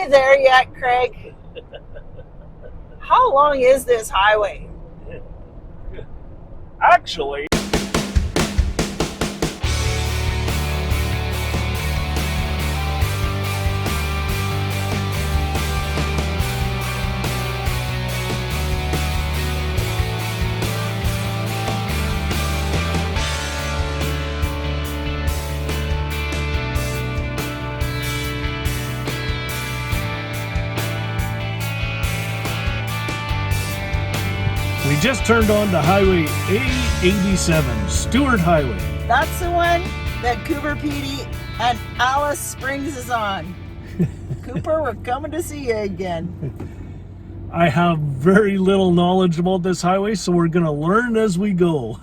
we there yet, Craig? How long is this highway? Actually, we just turned on to Highway A87, Stuart Highway. That's the one that Cooper Petey and Alice Springs is on. Cooper, we're coming to see you again. I have very little knowledge about this highway, so we're going to learn as we go.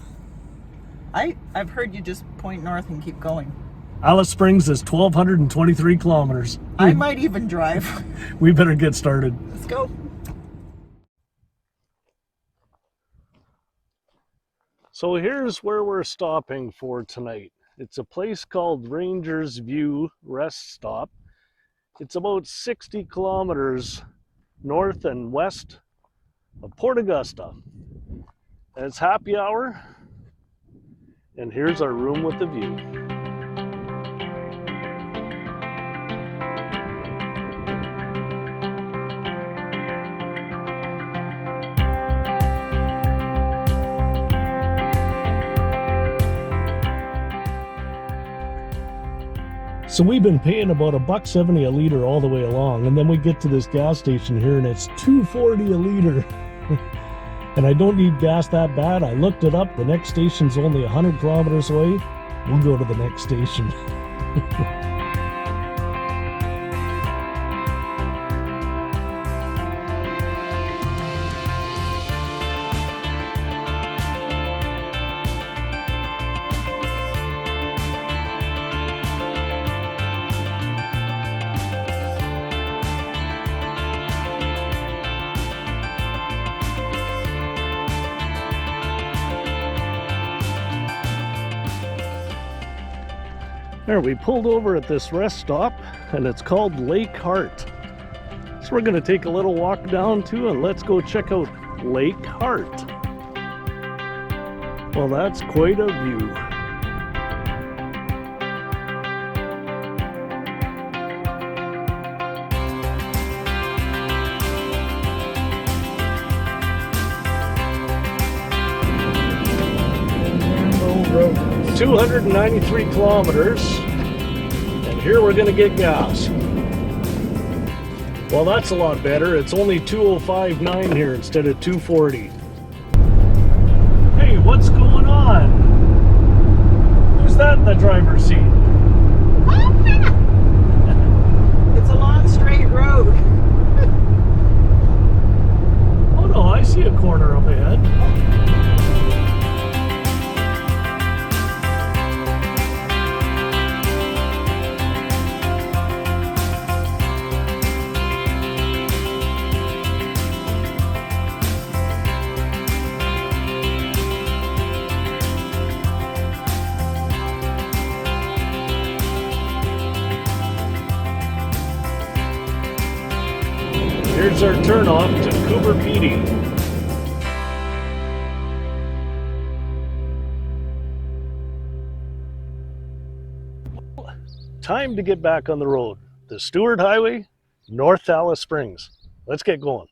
I've heard you just point north and keep going. Alice Springs is 1,223 kilometers. I might even drive. We better get started. Let's go. So here's where we're stopping for tonight. It's a place called Rangers View Rest Stop. It's about 60 kilometers north and west of Port Augusta. And it's happy hour. And here's our room with the view. So we've been paying about $1.70 a liter all the way along, and then we get to this gas station here and it's $2.40 a liter. And I don't need gas that bad. I looked it up. The next station's only 100 kilometers away. We'll go to the next station. There, we pulled over at this rest stop, and it's called Lake Hart. So we're going to take a little walk down to, and let's go check out Lake Hart. Well, that's quite a view. Road. 293 kilometers, and here we're gonna get gas. Well, that's a lot better. It's only 205.9 here instead of 240. Hey, what's going on? Who's that in the driver's seat? It's a long straight road. Oh no, I see a corner up ahead. Here's our turn off to Cooper Petey. Time to get back on the road. The Stuart Highway, North Alice Springs. Let's get going.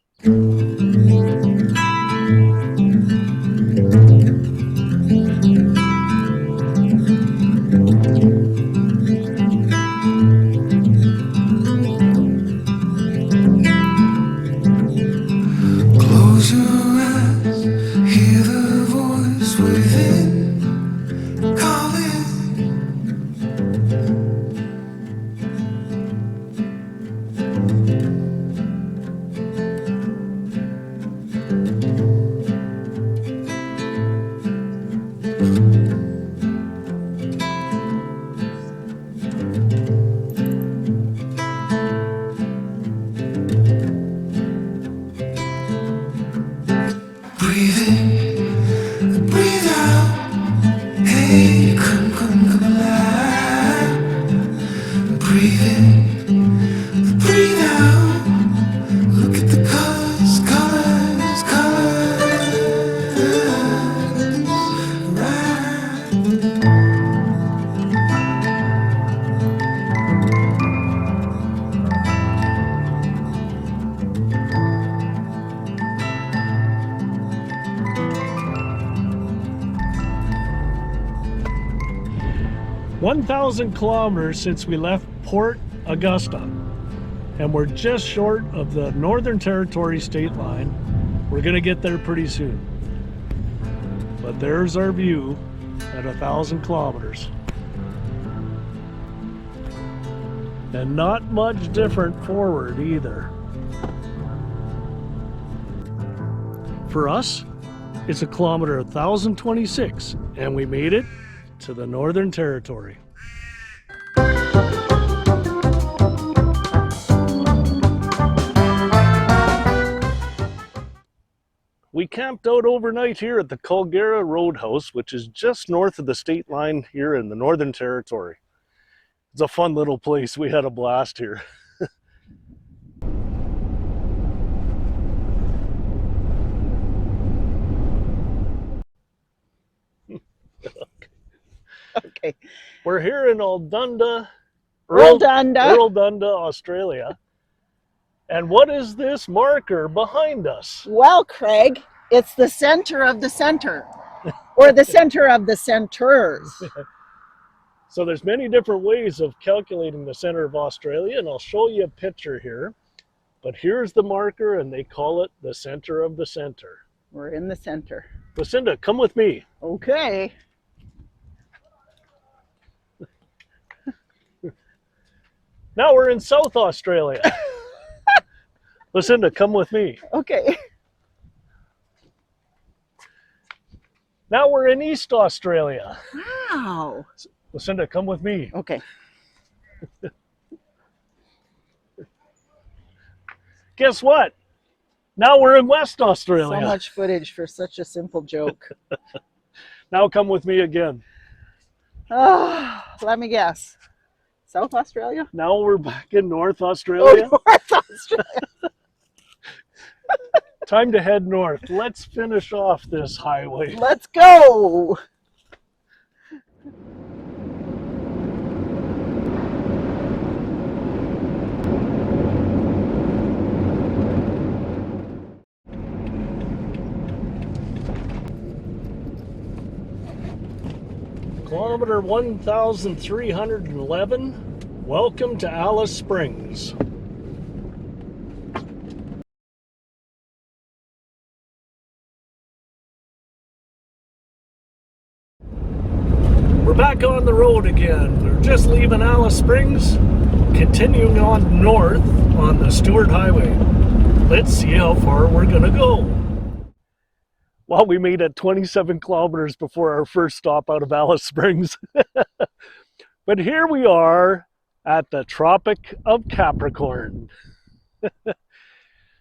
Breathe in, breathe out. 1,000 kilometers since we left Port Augusta, and we're just short of the Northern Territory state line. We're gonna get there pretty soon. But there's our view at 1,000 kilometers. And not much different forward either. For us, it's a kilometer 1,026, and we made it to the Northern Territory. We camped out overnight here at the Kuga Roadhouse, which is just north of the state line here in the Northern Territory. It's a fun little place. We had a blast here. Okay. We're here in Earldunda, Australia. And what is this marker behind us? Well, Craig, it's the center of the center, or the center of the centers. So there's many different ways of calculating the center of Australia, and I'll show you a picture here. But here's the marker, and they call it the center of the center. We're in the center. Lucinda, come with me. Okay. Now we're in South Australia. Lucinda, come with me. Okay. Now we're in East Australia. Wow. Lucinda, come with me. Okay. Guess what? Now we're in West Australia. So much footage for such a simple joke. Now come with me again. Oh, let me guess. South Australia? Now we're back in North Australia. Oh, North Australia. Time to head north. Let's finish off this highway. Let's go. Kilometer 1,311. Welcome to Alice Springs. We're back on the road again. We're just leaving Alice Springs, continuing on north on the Stuart Highway. Let's see how far we're gonna go. Well, we made it 27 kilometers before our first stop out of Alice Springs. But here we are at the Tropic of Capricorn.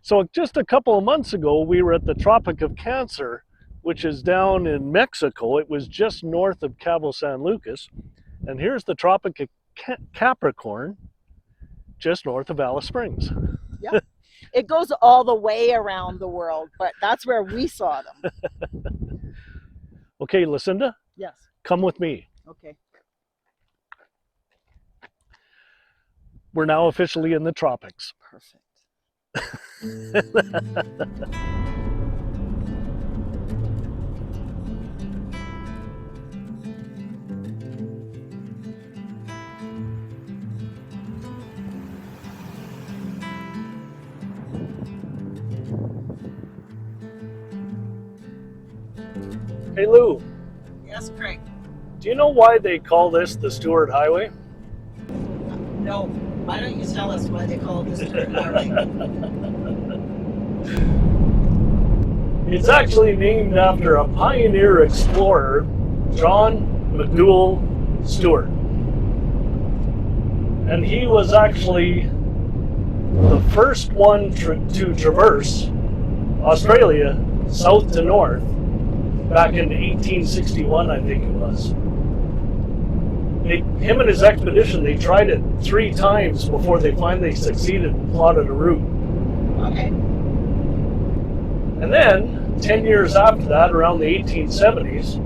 So just a couple of months ago, we were at the Tropic of Cancer, which is down in Mexico. It was just north of Cabo San Lucas. And here's the Tropic of Capricorn, just north of Alice Springs. Yeah. It goes all the way around the world, but that's where we saw them. Okay, Lucinda? Yes. Come with me. Okay. We're now officially in the tropics. Perfect. Hey Lou, Yes, Craig. do you know why they call this the Stuart Highway? No. Why don't you tell us why they call it the Stuart Highway? It's actually named after a pioneer explorer, John McDouall Stuart. And he was actually the first one to traverse Australia south to north back in 1861, I think it was. Him and his expedition, they tried it 3 times before they finally succeeded and plotted a route. Okay. And then, 10 years after that, around the 1870s,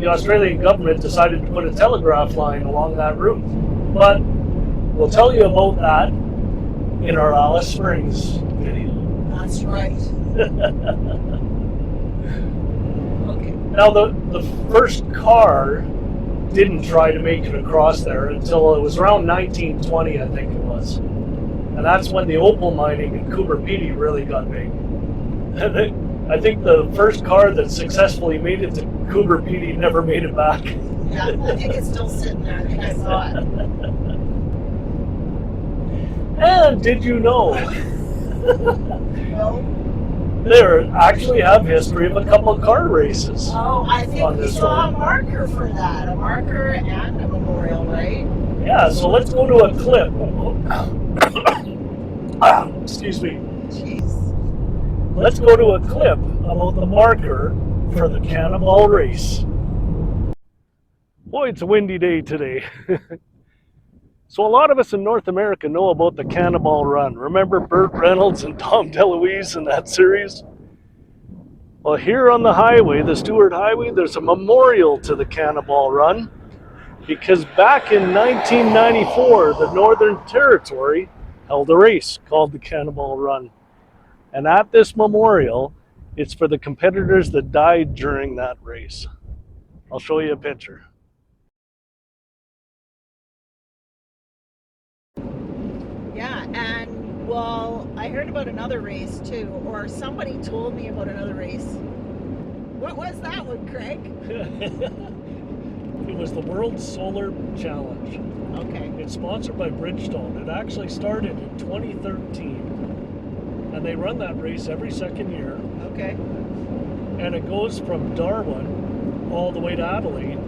the Australian government decided to put a telegraph line along that route. But we'll tell you about that in our Alice Springs video. That's right. Okay. Now, the first car didn't try to make it across there until it was around 1920, I think it was. And that's when the opal mining in Cooper Pedy really got big. I think the first car that successfully made it to Cooper Pedy never made it back. Yeah, I think it's still sitting there. I think I saw it. And did you know? No. They actually have history of a couple of car races. Oh, I think on we this saw a road. marker for that. A marker and a memorial, right? Yeah, so let's go to a clip. Excuse me. Jeez. Let's go to a clip about the marker for the Cannonball race. Boy, it's a windy day today. So a lot of us in North America know about the Cannonball Run. Remember Burt Reynolds and Tom DeLuise in that series? Well, here on the highway, the Stuart Highway, there's a memorial to the Cannonball Run because back in 1994, the Northern Territory held a race called the Cannonball Run. And at this memorial, it's for the competitors that died during that race. I'll show you a picture. Yeah, and well, I heard about another race too, or somebody told me about another race. What was that one, Craig? It was the World Solar Challenge. Okay. It's sponsored by Bridgestone. It actually started in 2013. And they run that race every second year. Okay. And it goes from Darwin all the way to Adelaide,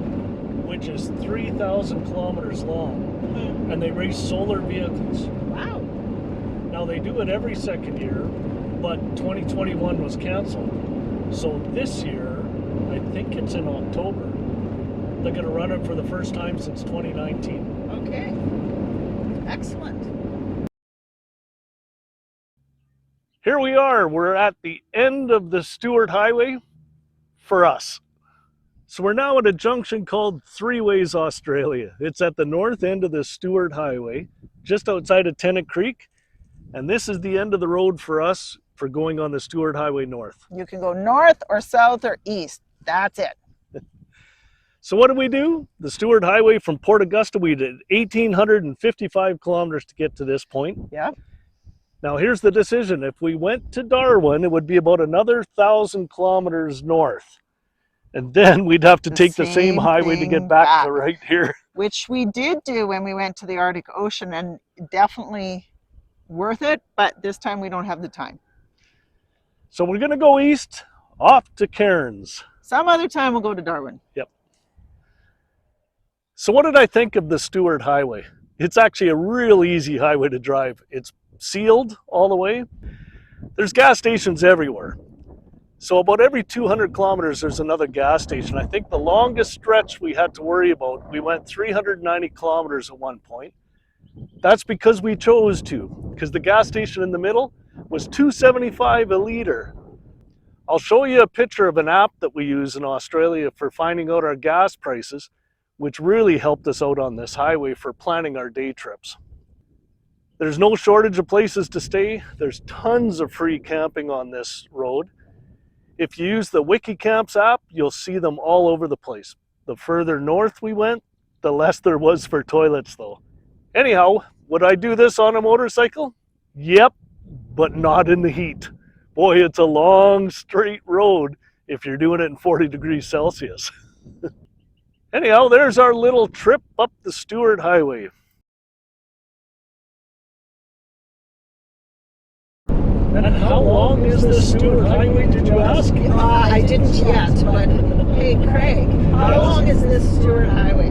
which is 3,000 kilometers long. Mm-hmm. And they race solar vehicles. Wow. Now they do it every second year, but 2021 was canceled. So this year, I think it's in October, they're going to run it for the first time since 2019. Okay. Excellent. Here we are. We're at the end of the Stuart Highway for us. So we're now at a junction called Three Ways Australia. It's at the north end of the Stuart Highway, just outside of Tennant Creek. And this is the end of the road for us for going on the Stuart Highway north. You can go north or south or east. That's it. So what did we do? The Stuart Highway from Port Augusta, we did 1,855 kilometers to get to this point. Yeah. Now here's the decision. If we went to Darwin, it would be about another 1,000 kilometers north. And then we'd have to take the same highway to get back to right here. Which we did do when we went to the Arctic Ocean, and definitely worth it, but this time we don't have the time. So we're going to go east, off to Cairns. Some other time we'll go to Darwin. Yep. So what did I think of the Stuart Highway? It's actually a real easy highway to drive. It's sealed all the way. There's gas stations everywhere. So about every 200 kilometers, there's another gas station. I think the longest stretch we had to worry about, we went 390 kilometers at one point. That's because we chose to, because the gas station in the middle was $2.75 a liter. I'll show you a picture of an app that we use in Australia for finding out our gas prices, which really helped us out on this highway for planning our day trips. There's no shortage of places to stay. There's tons of free camping on this road. If you use the WikiCamps app, you'll see them all over the place. The further north we went, the less there was for toilets though. Anyhow, would I do this on a motorcycle? Yep, but not in the heat. Boy, it's a long, straight road if you're doing it in 40 degrees Celsius. Anyhow, there's our little trip up the Stuart Highway. And how long is the Stuart Highway, did you ask? I didn't yet, but hey, Craig, how long is this Stuart Highway?